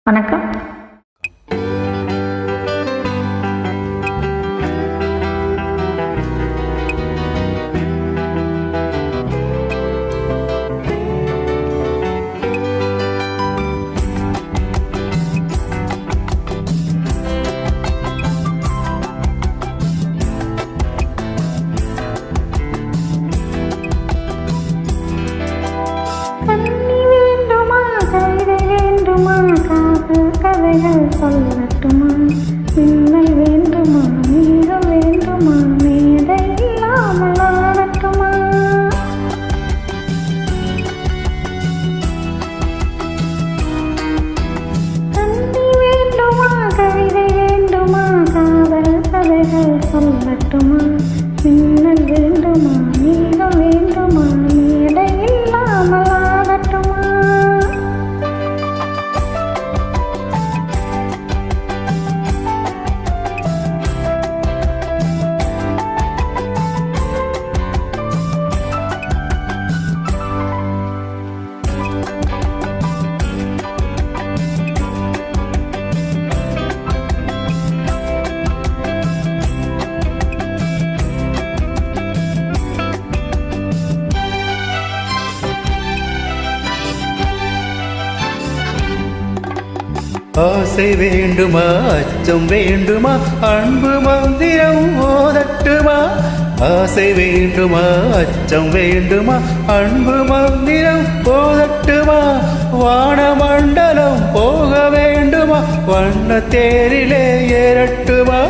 வணக்கம். கதைகள் சொல்லட்டுமா? மின்னல் வேண்டுமா? நீரம் வேண்டுமா? மேடை இல்லாமல் ஆடட்டுமா? தண்ணி வேண்டுமா? கவிதை வேண்டுமா? காதல் கதைகள் சொல்லட்டுமா? மின்னல் வேண்டுமா? நீரம் வேண்டுமா? மேடை இல்லாமல் ஆடட்டுமா? ஆசை வேண்டுமா? அச்சம் வேண்டுமா? அன்பு மந்திரம் ஓதட்டுமா? ஆசை வேண்டுமா? அச்சம் வேண்டுமா? அன்பு மந்திரம் ஓதட்டுமா? வானமண்டலம் போக வேண்டுமா? வண்ண தேரிலே ஏறட்டுமா?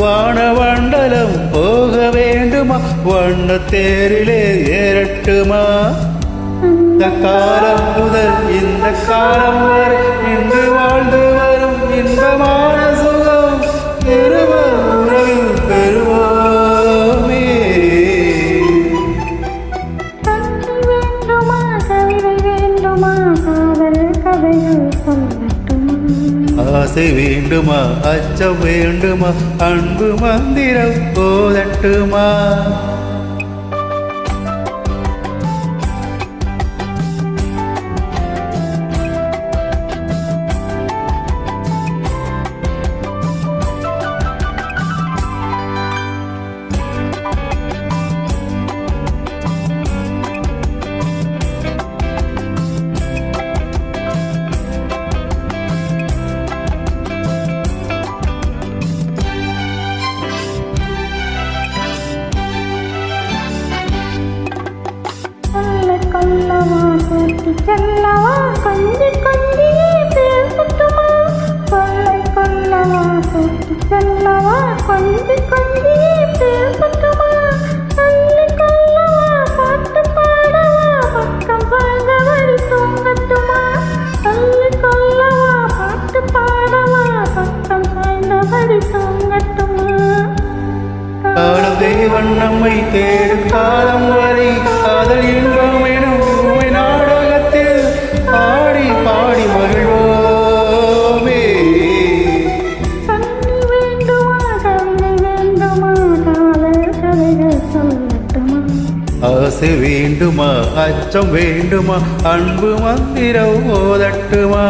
வானமண்டலம் போக வேண்டுமா? வண்ண தேரிலே ஏறட்டுமா? இந்த காலம் முதல் இந்த காலம் வரை இன்று வாழ்ந்து வரும் இன்பமான சுகம் இருவர் உறவில் பெறுவோமே. வேண்டுமா? கவிதை வேண்டுமா? காதல் கதைகள் சொல்லட்டுமா? ஆசை வேண்டுமா? அச்சம் வேண்டுமா? அன்பு மந்திரம் போதட்டுமா? கொல்லவா கூட்டி செல்லவா கொஞ்சி கொஞ்சியே பேசட்டுமா? கொள்ளை கொல்லவா கூட்டி செல்லவா கொஞ்சி கொஞ்சியே பேசட்டுமா? அள்ளி கொல்லவா பாட்டு பாடவா பக்கம் பாழ்ந்தவழி தூங்கட்டுமா? அள்ளி கொல்லவா பாட்டு பாடவா பக்கம் பாழ்ந்தவழி தூங்கட்டுமா? காலம் தேவன் நம்மை தேடும் காலம் வரை காதல் இன்பம் எனும் உண்மை நாடகத்தில் ஆடி பாடி மகிழ்வோமே. தண்ணி வேண்டுமா? கவிதை வேண்டுமா? காதல் கதைகள் சொல்லட்டுமா? ஆசை வேண்டுமா? அச்சம் வேண்டுமா? அன்பு மந்திரம் ஓதட்டுமா?